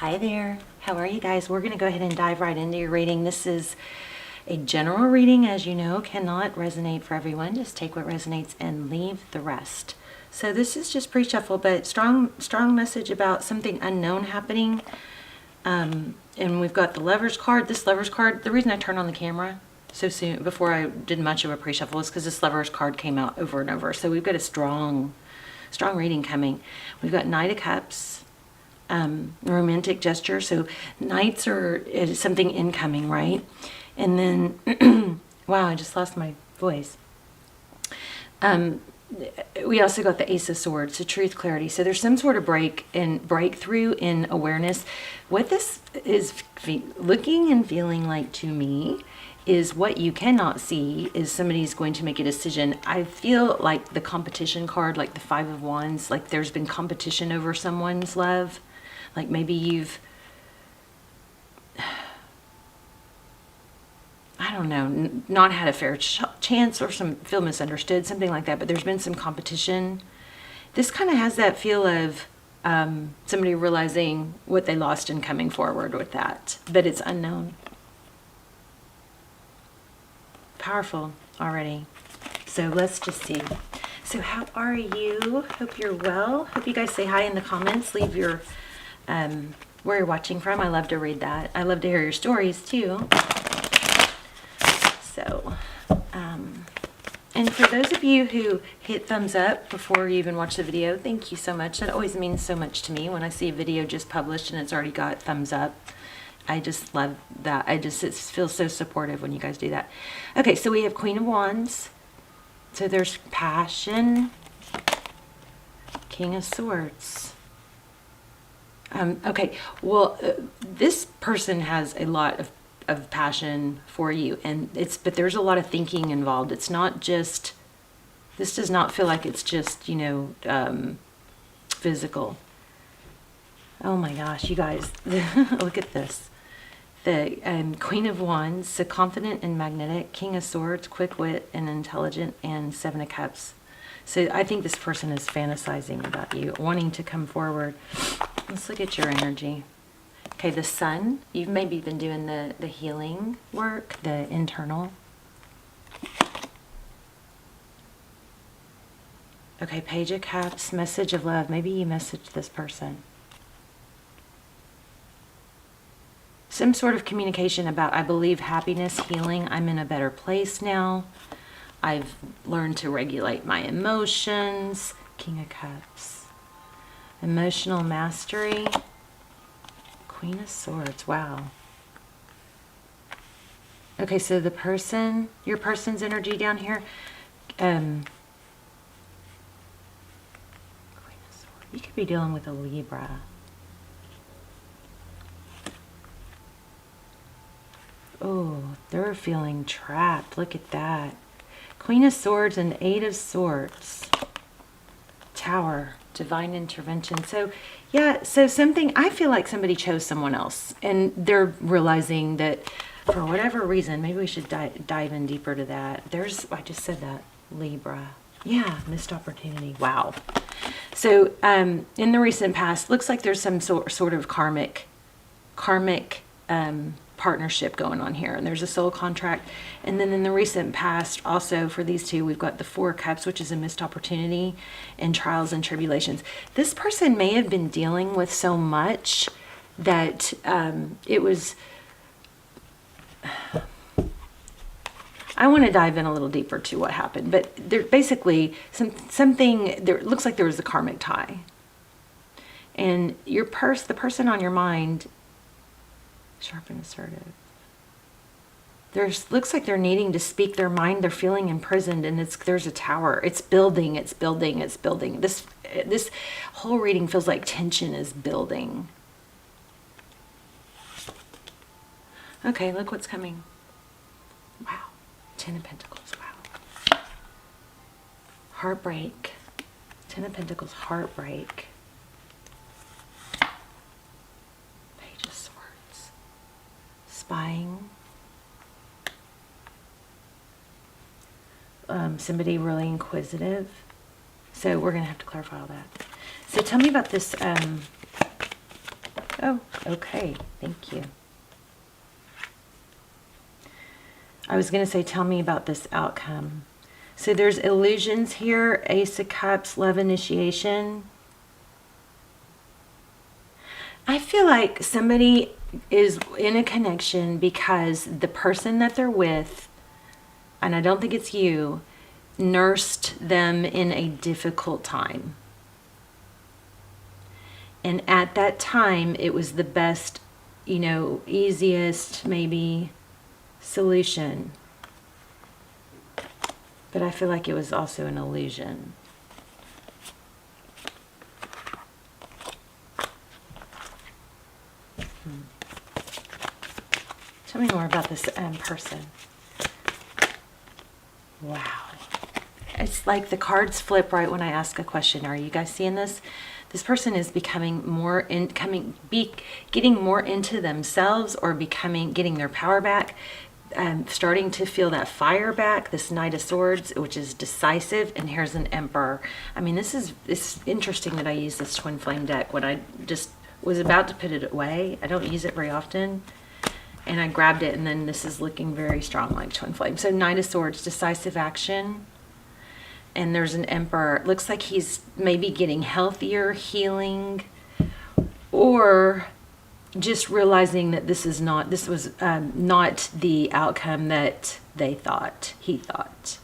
Hi there. How are you guys? We're going to go ahead and dive right into your reading. This is a general reading, as you know, cannot resonate for everyone. Just take what resonates and leave the rest. So this is just pre-shuffle, but strong message about something unknown happening. And we've got the Lovers card. This Lovers card, the reason I turned on the camera so soon before I did much of a pre-shuffle is because this Lovers card came out over and over. So we've got a strong reading coming. We've got Knight of Cups. Romantic gesture. So knights is something incoming, right? And then, wow, I just lost my voice. We also got the Ace of Swords, so truth, clarity. So there's some sort of breakthrough in awareness. What this is looking and feeling like to me is what you cannot see is somebody's going to make a decision. I feel like the competition card, like the Five of Wands, like there's been competition over someone's love. Like maybe you've, I don't know, not had a fair chance or feel misunderstood, something like that. But there's been some competition. This kind of has that feel of somebody realizing what they lost and coming forward with that. But it's unknown. Powerful already. So let's just see. So how are you? Hope you're well. Hope you guys say hi in the comments. Leave your where you're watching from. I love to read that. I love to hear your stories too. So, and for those of you who hit thumbs up before you even watch the video, thank you so much. That always means so much to me when I see a video just published and it's already got thumbs up. I just love that. It feels so supportive when you guys do that. Okay, so we have Queen of Wands. So there's passion. King of Swords. Okay, well, this person has a lot of passion for you, but there's a lot of thinking involved. It's not just, this does not feel like it's just, physical. Oh my gosh, you guys, look at this. The Queen of Wands, so confident and magnetic, King of Swords, quick wit and intelligent, and Seven of Cups. So I think this person is fantasizing about you, wanting to come forward. Let's look at your energy. Okay, the Sun. You've maybe been doing the healing work, the internal. Okay, Page of Cups, message of love. Maybe you messaged this person. Some sort of communication about, I believe, happiness, healing. I'm in a better place now. I've learned to regulate my emotions. King of Cups. Emotional mastery. Queen of Swords. Wow. Okay, so the person, your person's energy down here. Queen of Swords. You could be dealing with a Libra. Oh, they're feeling trapped. Look at that. Queen of Swords and Eight of Swords. Tower. Divine intervention. So, yeah, so something, I feel like somebody chose someone else. And they're realizing that for whatever reason, maybe we should dive in deeper to that. I just said that. Libra. Yeah, missed opportunity. Wow. So, in the recent past, looks like there's some sort of karmic partnership going on here, and there's a soul contract. And then in the recent past also for these two, we've got the Four of Cups, which is a missed opportunity, and trials and tribulations. This person may have been dealing with so much that it was, I want to dive in a little deeper to what happened, but there basically something there looks like there was a karmic tie, and the person on your mind, sharp and assertive. Looks like they're needing to speak their mind. They're feeling imprisoned, and there's a tower. It's building. This whole reading feels like tension is building. Okay, look what's coming. Wow. 10 of Pentacles. Wow. Heartbreak. 10 of Pentacles, heartbreak. Spying. Somebody really inquisitive. So we're going to have to clarify all that. So tell me about this Oh, okay. Thank you. I was going to say, tell me about this outcome. So there's illusions here. Ace of Cups, love initiation. I feel like somebody is in a connection because the person that they're with, and I don't think it's you, nursed them in a difficult time. And at that time, it was the best, you know, easiest maybe solution. But I feel like it was also an illusion. Tell me more about this person. Wow. It's like the cards flip right when I ask a question. Are you guys seeing this? This person is becoming more getting more into themselves, or getting their power back, starting to feel that fire back. This Knight of Swords, which is decisive, and here's an Emperor. I mean, it's interesting that I use this twin flame deck when I just was about to put it away. I don't use it very often. And I grabbed it, and then this is looking very strong like twin flame. So Knight of Swords, decisive action. And there's an Emperor. It looks like he's maybe getting healthier, healing, or just realizing that this was not the outcome that he thought.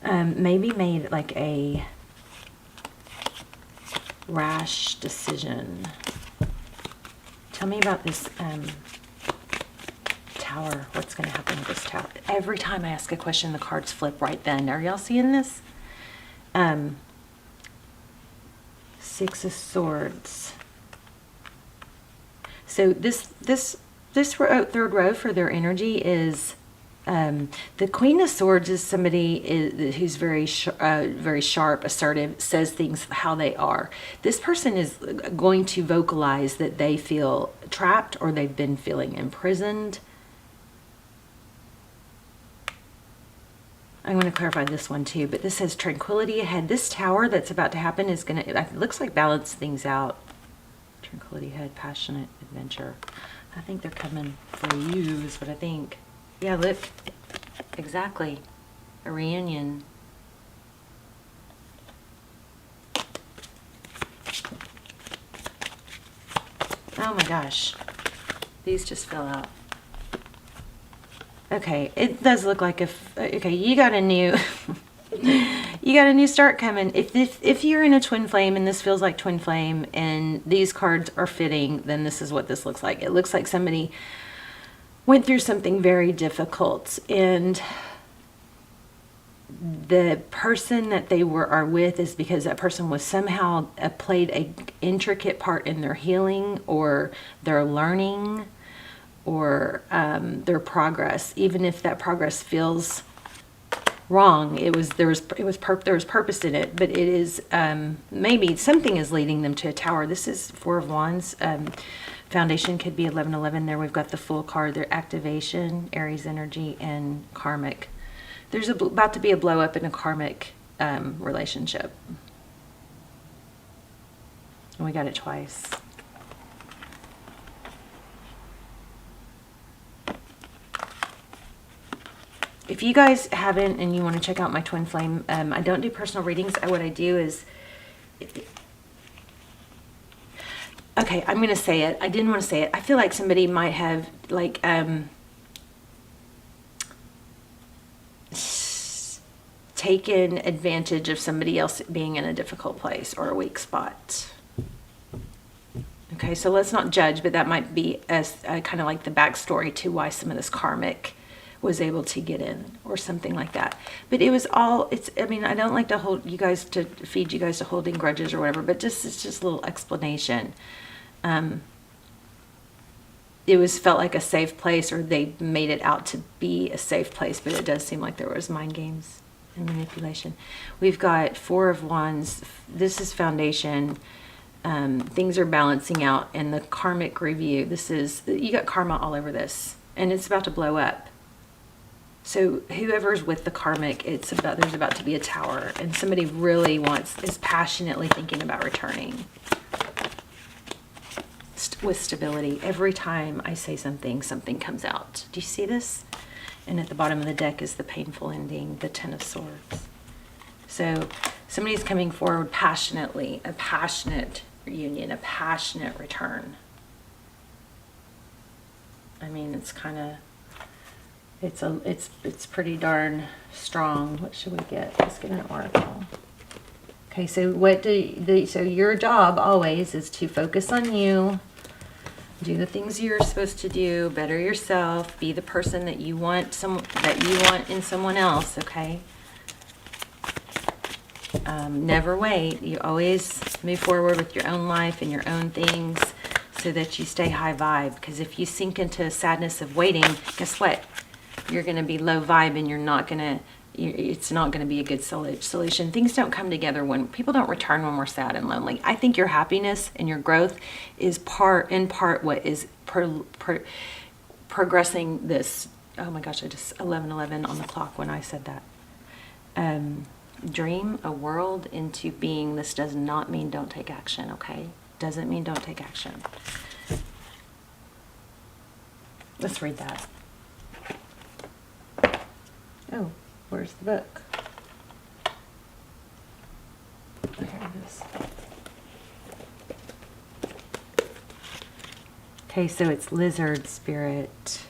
Maybe made like a rash decision. Tell me about this tower. What's going to happen with this tower? Every time I ask a question, the cards flip right then. Are y'all seeing this? Six of Swords. So this third row for their energy is the Queen of Swords is somebody who's very sharp, assertive, says things how they are. This person is going to vocalize that they feel trapped or they've been feeling imprisoned. I'm going to clarify this one too, but this says tranquility ahead. This tower that's about to happen is going to, it looks like, balance things out. Tranquility ahead, passionate adventure. I think they're coming for you is what I think. Yeah, look, exactly, a reunion. Oh my gosh, these just fell out. Okay, it does look like okay, you got a new, you got a new start coming. If you're in a twin flame and this feels like twin flame and these cards are fitting, then this is what this looks like. It looks like somebody went through something very difficult, and the person that they are with is because that person was somehow played a intricate part in their healing or their learning or their progress. Even if that progress feels wrong, there was purpose in it, but it is maybe something is leading them to a tower. This is Four of Wands. Foundation could be 1111. There we've got the Full card. Their activation, Aries energy, and karmic. There's about to be a blow up in a karmic relationship. And we got it twice. If you guys haven't and you want to check out my twin flame, I don't do personal readings. What I do is... Okay, I'm going to say it. I didn't want to say it. I feel like somebody might have, like, taken advantage of somebody else being in a difficult place or a weak spot. Okay, so let's not judge, but that might be kind of like the backstory to why some of this karmic was able to get in or something like that. But it was all, I mean, I don't like to feed you guys to holding grudges or whatever, but it's just a little explanation. It felt like a safe place, or they made it out to be a safe place, but it does seem like there was mind games and manipulation. We've got Four of Wands. This is foundation. Things are balancing out, and the karmic review. You got karma all over this, and it's about to blow up. So whoever's with the karmic, there's about to be a tower, and somebody really is passionately thinking about returning with stability. Every time I say something, something comes out. Do you see this? And at the bottom of the deck is the painful ending, the Ten of Swords. So somebody's coming forward passionately, a passionate reunion, a passionate return. I mean, it's kind of, it's pretty darn strong. What should we get? Let's get an oracle. Okay, so so your job always is to focus on you, do the things you're supposed to do, better yourself, be the person that you want in someone else, okay? Never wait. You always move forward with your own life and your own things so that you stay high vibe. Because if you sink into sadness of waiting, guess what? You're going to be low vibe, and it's not going to be a good solution. Things don't come together when people don't return when we're sad and lonely. I think your happiness and your growth is in part what is progressing this. Oh my gosh, I just 11:11 on the clock when I said that. Dream a world into being. This does not mean don't take action, okay? Doesn't mean don't take action. Let's read that. Oh, where's the book? Here it is. Okay, so it's lizard spirit.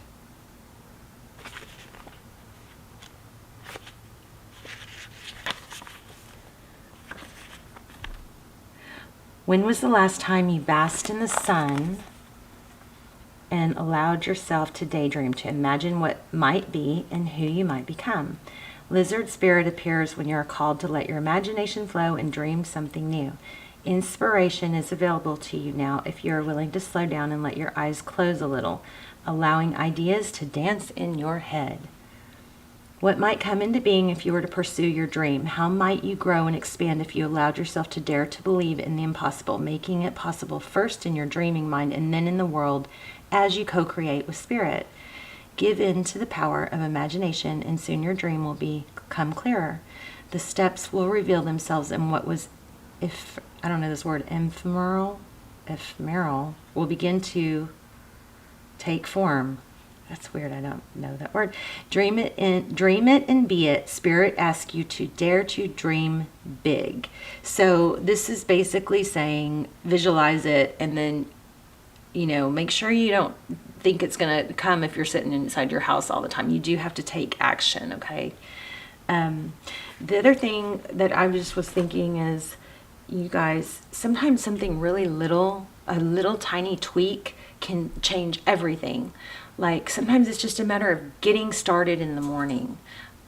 When was the last time you basked in the sun and allowed yourself to daydream, to imagine what might be and who you might become? Lizard spirit appears when you are called to let your imagination flow and dream something new. Inspiration is available to you now if you are willing to slow down and let your eyes close a little, allowing ideas to dance in your head. What might come into being if you were to pursue your dream? How might you grow and expand if you allowed yourself to dare to believe in the impossible, making it possible first in your dreaming mind and then in the world as you co-create with spirit? Give in to the power of imagination, and soon your dream will become clearer. The steps will reveal themselves, and what was, if I don't know this word, ephemeral, will begin to take form. That's weird. I don't know that word. Dream it and be it. Spirit asks you to dare to dream big. So this is basically saying visualize it, and then, make sure you don't think it's going to come if you're sitting inside your house all the time. You do have to take action, okay? The other thing that I just was thinking is, you guys, sometimes something really little, a little tiny tweak can change everything. Like sometimes it's just a matter of getting started in the morning,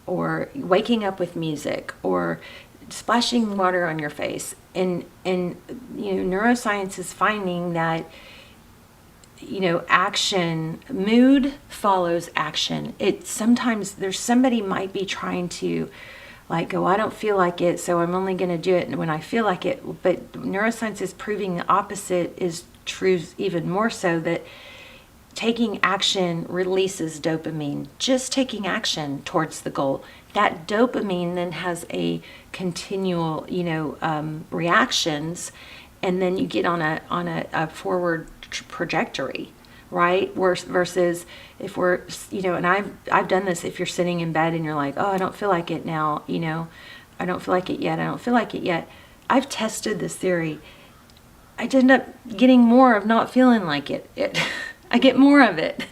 or waking up with music, or splashing water on your face. And neuroscience is finding that, action, mood follows action. Sometimes there's somebody might be trying to go, I don't feel like it, so I'm only going to do it when I feel like it. But neuroscience is proving the opposite is true, even more so, that taking action releases dopamine. Just taking action towards the goal. That dopamine then has a continual, reactions, and then you get on a forward trajectory, right? Versus if we're, and I've done this. If you're sitting in bed and you're like, oh, I don't feel like it now, I don't feel like it yet. I don't feel like it yet. I've tested this theory. I end up getting more of not feeling like it. I get more of it.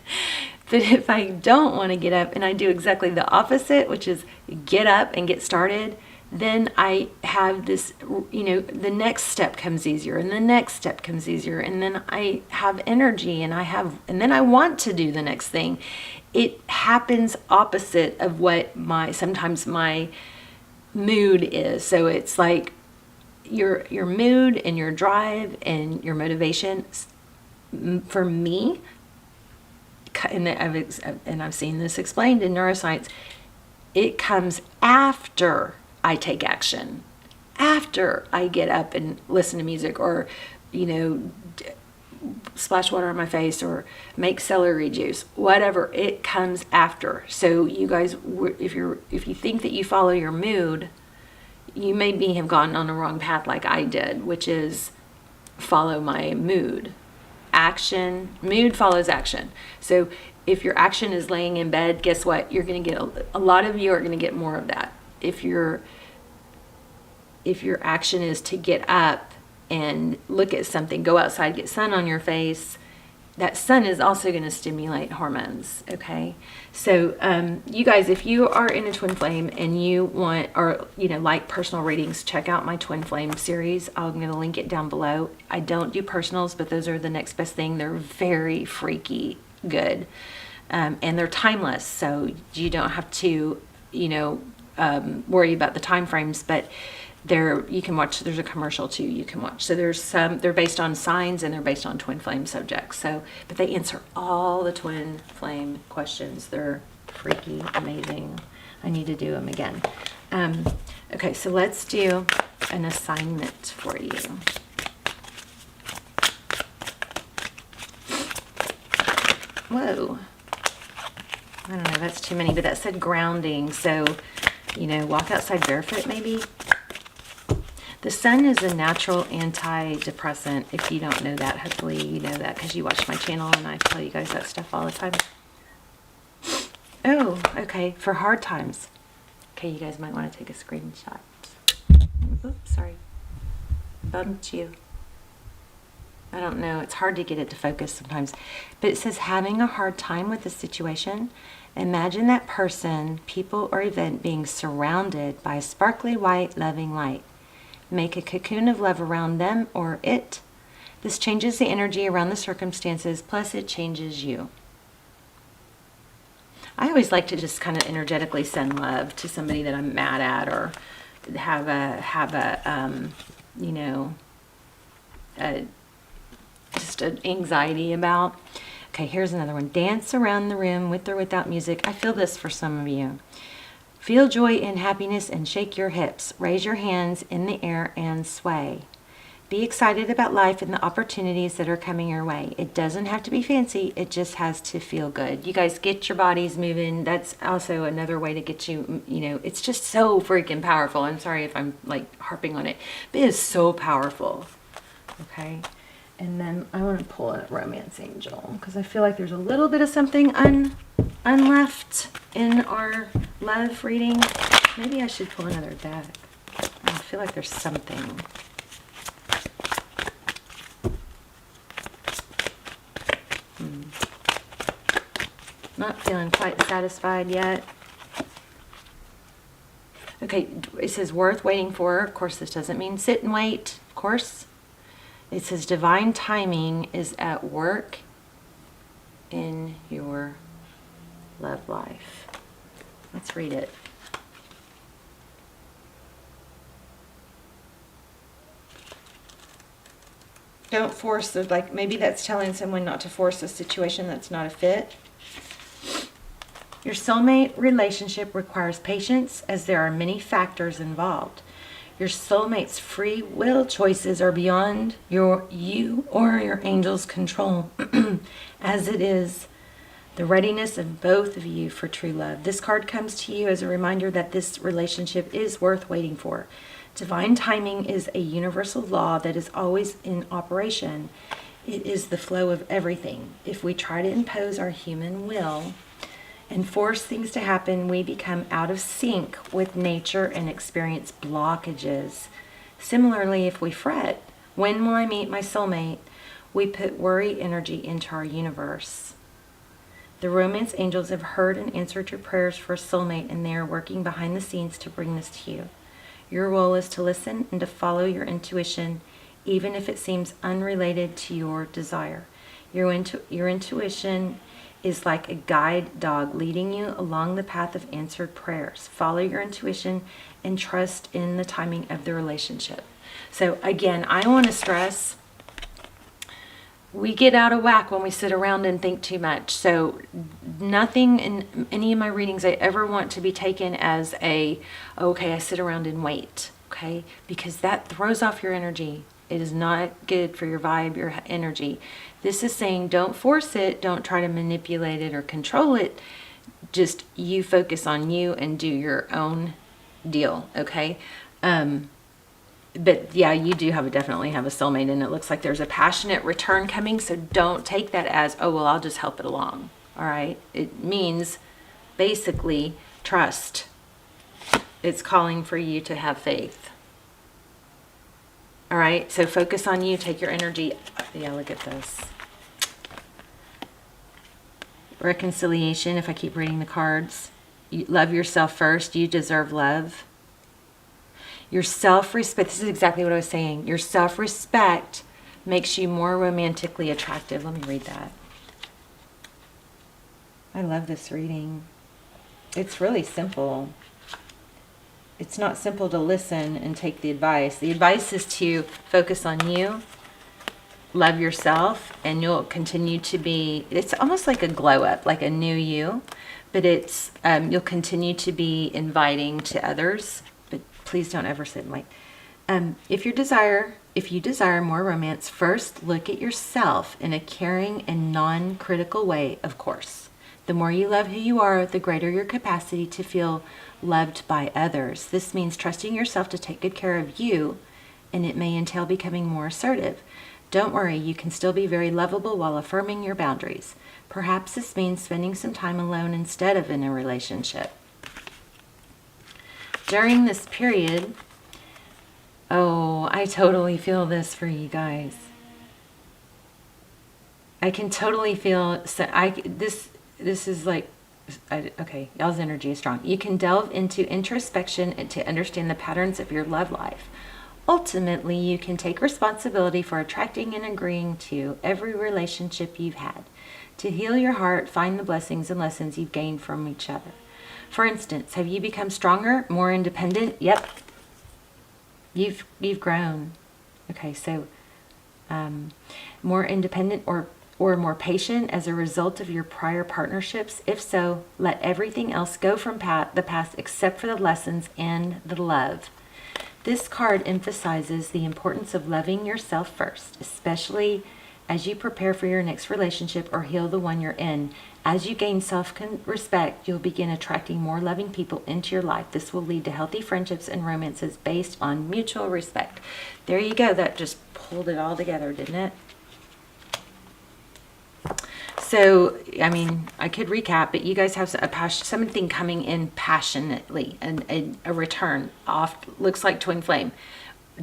But if I don't want to get up and I do exactly the opposite, which is get up and get started, then I have this, the next step comes easier, and the next step comes easier, and then I have energy, and then I want to do the next thing. It happens opposite of what sometimes my mood is. So it's like your mood and your drive and your motivation, for me, and I've seen this explained in neuroscience, it comes after I take action, after I get up and listen to music, or splash water on my face or make celery juice, whatever, it comes after. So you guys, if you think that you follow your mood, you maybe have gone on the wrong path like I did, which is follow my mood. Mood follows action. So if your action is laying in bed, guess what? You're going to get a lot of you are going to get more of that. If your action is to get up and look at something, go outside, get sun on your face, that sun is also going to stimulate hormones. Okay, so you guys, if you are in a twin flame and you want, or like personal readings, check out my twin flame series. I'm going to link it down below. I don't do personals, but those are the next best thing. They're very freaky good, and they're timeless, so you don't have to worry about the time frames. But you can watch, there's a commercial too you can watch. So they're based on signs and they're based on twin flame subjects. So, but they answer all the twin flame questions. They're freaky, amazing. I need to do them again. Okay, so let's do an assignment for you. Whoa. I don't know, that's too many, but that said grounding. So, walk outside barefoot maybe. The sun is a natural antidepressant. If you don't know that, hopefully you know that because you watch my channel and I tell you guys that stuff all the time. Oh, okay, for hard times. Okay, you guys might want to take a screenshot. Oops, sorry. Bumped you. I don't know, it's hard to get it to focus sometimes. But it says having a hard time with the situation. Imagine that person, people, or event being surrounded by a sparkly white, loving light. Make a cocoon of love around them or it. This changes the energy around the circumstances, plus it changes you. I always like to just kind of energetically send love to somebody that I'm mad at or have just an anxiety about. Okay, here's another one. Dance around the room with or without music. I feel this for some of you. Feel joy and happiness and shake your hips. Raise your hands in the air and sway. Be excited about life and the opportunities that are coming your way. It doesn't have to be fancy. It just has to feel good. You guys get your bodies moving. That's also another way to get you, it's just so freaking powerful. I'm sorry if I'm like harping on it, but it is so powerful. Okay. And then I want to pull a romance angel because I feel like there's a little bit of something unleft in our love reading. Maybe I should pull another deck. I feel like there's something. Not feeling quite satisfied yet. Okay, it says worth waiting for. Of course, this doesn't mean sit and wait. Of course. It says divine timing is at work in your love life. Let's read it. Don't force the, like, maybe that's telling someone not to force a situation that's not a fit. Your soulmate relationship requires patience as there are many factors involved. Your soulmate's free will choices are beyond you or your angel's control, as it is the readiness of both of you for true love. This card comes to you as a reminder that this relationship is worth waiting for. Divine timing is a universal law that is always in operation. It is the flow of everything. If we try to impose our human will and force things to happen, we become out of sync with nature and experience blockages. Similarly, if we fret, when will I meet my soulmate? We put worry energy into our universe. The romance angels have heard and answered your prayers for a soulmate, and they are working behind the scenes to bring this to you. Your role is to listen and to follow your intuition, even if it seems unrelated to your desire. Your intuition is like a guide dog leading you along the path of answered prayers. Follow your intuition and trust in the timing of the relationship. So again, I want to stress, we get out of whack when we sit around and think too much. So nothing in any of my readings I ever want to be taken as okay, I sit around and wait, okay? Because that throws off your energy. It is not good for your vibe, your energy. This is saying don't force it, don't try to manipulate it or control it. Just you focus on you and do your own deal, okay? But yeah, you do definitely have a soulmate, and it looks like there's a passionate return coming, so don't take that as, oh, well, I'll just help it along, all right? It means basically trust. It's calling for you to have faith. All right, so focus on you, take your energy. Yeah, look at this. Reconciliation, if I keep reading the cards. You love yourself first, you deserve love. Your self-respect, this is exactly what I was saying. Your self-respect makes you more romantically attractive. Let me read that. I love this reading. It's really simple. It's not simple to listen and take the advice. The advice is to focus on you, love yourself, and you'll continue to be, it's almost like a glow up, like a new you, but it's, you'll continue to be inviting to others. But please don't ever sit and wait. If you desire more romance, first look at yourself in a caring and non-critical way, of course. The more you love who you are, the greater your capacity to feel loved by others. This means trusting yourself to take good care of you, and it may entail becoming more assertive. Don't worry, you can still be very lovable while affirming your boundaries. Perhaps this means spending some time alone instead of in a relationship. During this period, oh, I totally feel this for you guys. I can totally feel, this is like, okay, y'all's energy is strong. You can delve into introspection and to understand the patterns of your love life. Ultimately, you can take responsibility for attracting and agreeing to every relationship you've had. To heal your heart, find the blessings and lessons you've gained from each other. For instance, have you become stronger, more independent? Yep. You've grown. Okay, so more independent or more patient as a result of your prior partnerships? If so, let everything else go from the past except for the lessons and the love. This card emphasizes the importance of loving yourself first, especially as you prepare for your next relationship or heal the one you're in. As you gain self-respect, you'll begin attracting more loving people into your life. This will lead to healthy friendships and romances based on mutual respect. There you go. That just pulled it all together, didn't it? So, I mean, I could recap, but you guys have something coming in passionately, and a return off. Looks like twin flame.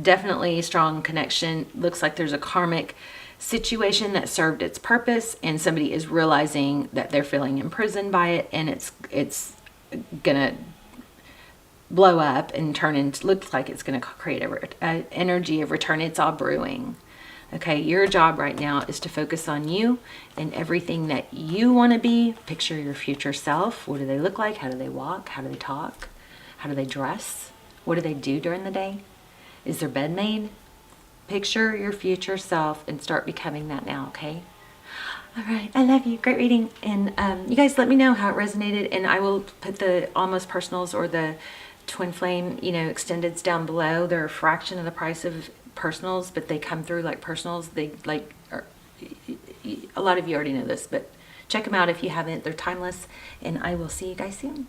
Definitely a strong connection. Looks like there's a karmic situation that served its purpose, and somebody is realizing that they're feeling imprisoned by it, and it's gonna blow up and turn into, looks like it's gonna create an energy of return. It's all brewing. Okay, your job right now is to focus on you and everything that you want to be. Picture your future self. What do they look like? How do they walk? How do they talk? How do they dress? What do they do during the day? Is their bed made? Picture your future self and start becoming that now, okay? All right, I love you. Great reading. And you guys let me know how it resonated, and I will put the almost personals or the twin flame, extendeds down below. They're a fraction of the price of personals, but they come through like personals. A lot of you already know this, but check them out if you haven't. They're timeless, and I will see you guys soon.